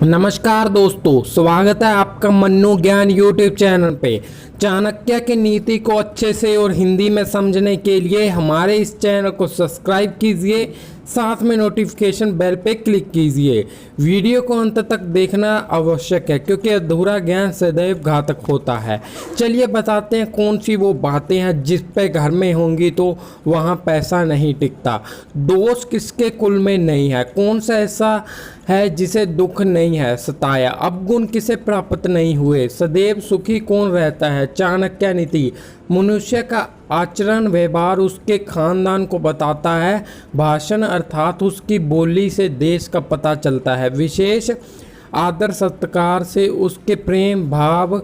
नमस्कार दोस्तों, स्वागत है आपका मन्नू ज्ञान यूट्यूब चैनल पे। चाणक्य की नीति को अच्छे से और हिंदी में समझने के लिए हमारे इस चैनल को सब्सक्राइब कीजिए, साथ में नोटिफिकेशन बेल पे क्लिक कीजिए। वीडियो को अंत तक देखना आवश्यक है क्योंकि अधूरा ज्ञान सदैव घातक होता है। चलिए बताते हैं कौन सी वो बातें हैं जिस पे घर में होंगी तो वहाँ पैसा नहीं टिकता। दोष किसके कुल में नहीं है, कौन सा ऐसा है जिसे दुख नहीं है सताया, अवगुण किसे प्राप्त नहीं हुए, सदैव सुखी कौन रहता है। चाणक्य नीति मनुष्य का आचरण व्यवहार उसके खानदान को बताता है। भाषण अर्थात उसकी बोली से देश का पता चलता है। विशेष आदर सत्कार से उसके प्रेम भाव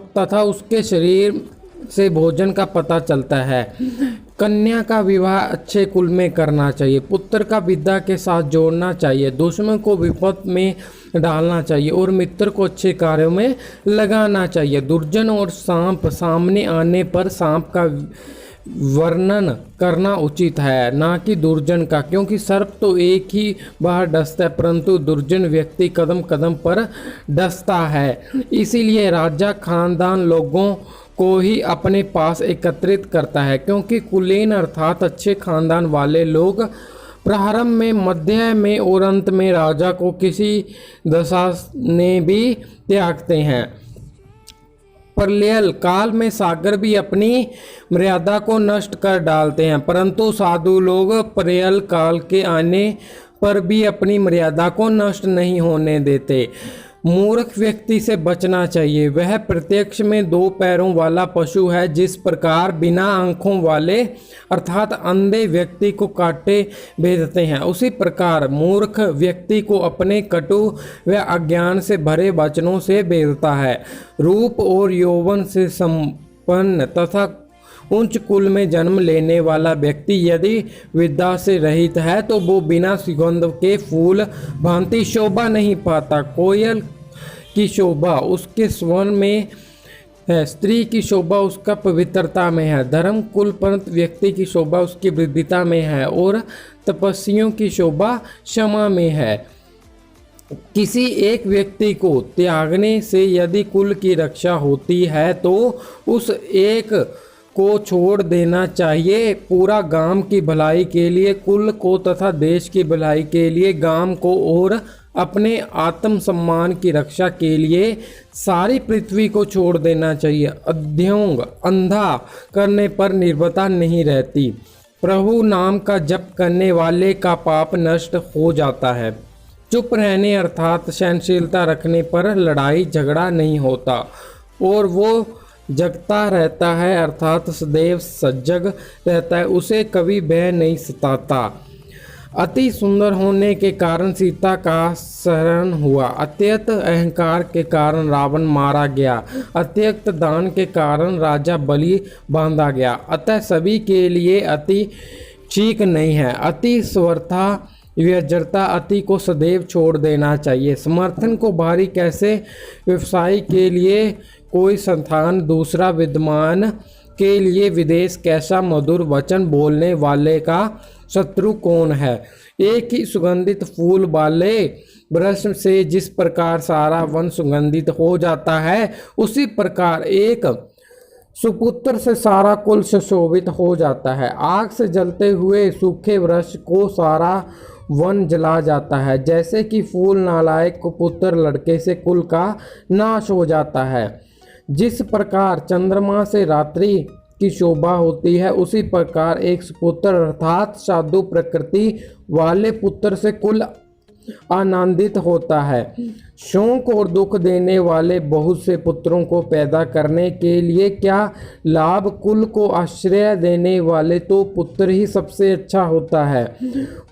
तथा उसके शरीर से भोजन का पता चलता है। कन्या का विवाह अच्छे कुल में करना चाहिए। पुत्र का विद्या के साथ जोड़ना चाहिए। दुश्मन को विपद में डालना चाहिए और मित्र को अच्छे कार्यों में लगाना चाहिए। दुर्जन और सांप सामने आने पर सांप का वर्णन करना उचित है, ना कि दुर्जन का, क्योंकि सर्प तो एक ही बार डसता है परंतु दुर्जन व्यक्ति कदम कदम पर डसता है। इसीलिए राजा खानदान लोगों को ही अपने पास एकत्रित करता है, क्योंकि कुलीन अर्थात अच्छे खानदान वाले लोग प्रारंभ में, मध्य में और अंत में राजा को किसी दशा ने भी त्यागते हैं। प्रलय काल में सागर भी अपनी मर्यादा को नष्ट कर डालते हैं, परंतु साधु लोग प्रलय काल के आने पर भी अपनी मर्यादा को नष्ट नहीं होने देते। मूर्ख व्यक्ति से बचना चाहिए। वह प्रत्यक्ष में दो पैरों वाला पशु है। जिस प्रकार बिना आंखों वाले अर्थात अंधे व्यक्ति को कांटे भेदते हैं, उसी प्रकार मूर्ख व्यक्ति को अपने कटु व अज्ञान से भरे वचनों से भेदता है। रूप और यौवन से संपन्न तथा उच्च कुल में जन्म लेने वाला व्यक्ति यदि विद्या से रहित है तो वो बिना सुगंध के फूल भांति शोभा नहीं पाता। कोयल की शोभा उसके स्वर में है, स्त्री की शोभा उसका पवित्रता में है, धर्म कुलपंथ व्यक्ति की शोभा उसकी वृद्धिता में है और तपस्वियों की शोभा क्षमा में है। किसी एक व्यक्ति को त्यागने से यदि कुल की रक्षा होती है तो उस एक को छोड़ देना चाहिए। पूरा गांव की भलाई के लिए, कुल को तथा देश की भलाई के लिए, गांव को और अपने आत्म सम्मान की रक्षा के लिए सारी पृथ्वी को छोड़ देना चाहिए। अध्यंग अंधा करने पर निर्भरता नहीं रहती। प्रभु नाम का जप करने वाले का पाप नष्ट हो जाता है। चुप रहने अर्थात सहनशीलता रखने पर लड़ाई झगड़ा नहीं होता और वो जगता रहता है अर्थात सदैव सजग रहता है, उसे कभी भय नहीं सताता। अति सुंदर होने के कारण सीता का शरण हुआ। अत्यंत अहंकार के कारण रावण मारा गया। अत्यंत दान के कारण राजा बलि बांधा गया। अतः सभी के लिए अति ठीक नहीं है। अति स्वर्था व्यजरता अति को सदैव छोड़ देना चाहिए। समर्थन को भारी कैसे व्यवसाय के लिए कोई संतान, दूसरा विद्वान के लिए विदेश कैसा मधुर वचन बोलने वाले का शत्रु कौन है। एक ही सुगंधित फूल वाले वृक्ष से जिस प्रकार सारा वन सुगंधित हो जाता है, उसी प्रकार एक सुपुत्र से सारा कुल सुशोभित हो जाता है। आग से जलते हुए सूखे वृक्ष को सारा वन जला जाता है, जैसे कि फूल नालायक कुपुत्र लड़के से कुल का नाश हो जाता है। जिस प्रकार चंद्रमा से रात्रि की शोभा होती है, उसी प्रकार एक सुपुत्र अर्थात साधु प्रकृति वाले पुत्र से कुल आनंदित होता है। शोक और दुख देने वाले बहुत से पुत्रों को पैदा करने के लिए क्या लाभ। कुल को आश्रय देने वाले तो पुत्र ही सबसे अच्छा होता है।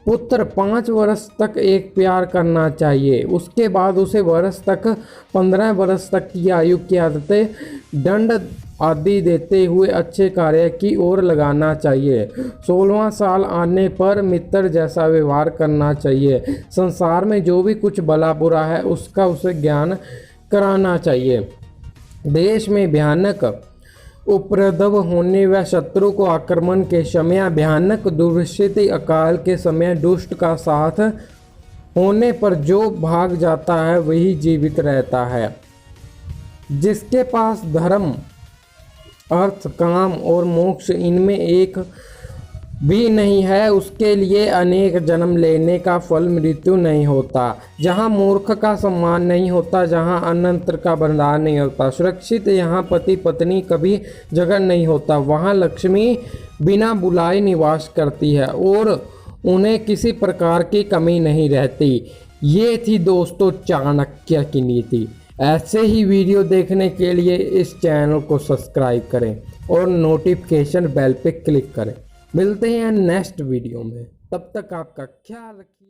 पुत्र 5 वर्ष तक एक प्यार करना चाहिए, उसके बाद उसे वर्ष तक 15 वर्ष तक की आयु की आदतें दंड आदि देते हुए अच्छे कार्य की ओर लगाना चाहिए। 16वां साल आने पर मित्र जैसा व्यवहार करना चाहिए। संसार में जो भी कुछ भला बुरा है उसका उसे ज्ञान कराना चाहिए। देश में भयानक उपद्रव होने व शत्रु को आक्रमण के समय, भयानक दुर्स्थिति, अकाल के समय दुष्ट का साथ होने पर जो भाग जाता है वही जीवित रहता है। जिसके पास धर्म, अर्थ, काम और मोक्ष इनमें एक भी नहीं है, उसके लिए अनेक जन्म लेने का फल मृत्यु नहीं होता। जहाँ मूर्ख का सम्मान नहीं होता, जहाँ अनंत का भंडार नहीं होता, सुरक्षित यहाँ पति पत्नी कभी झगड़ नहीं होता, वहाँ लक्ष्मी बिना बुलाए निवास करती है और उन्हें किसी प्रकार की कमी नहीं रहती। ये थी दोस्तों चाणक्य की नीति। ऐसे ही वीडियो देखने के लिए इस चैनल को सब्सक्राइब करें और नोटिफिकेशन बेल पे क्लिक करें। मिलते हैं नेक्स्ट वीडियो में, तब तक आपका ख्याल रखिए।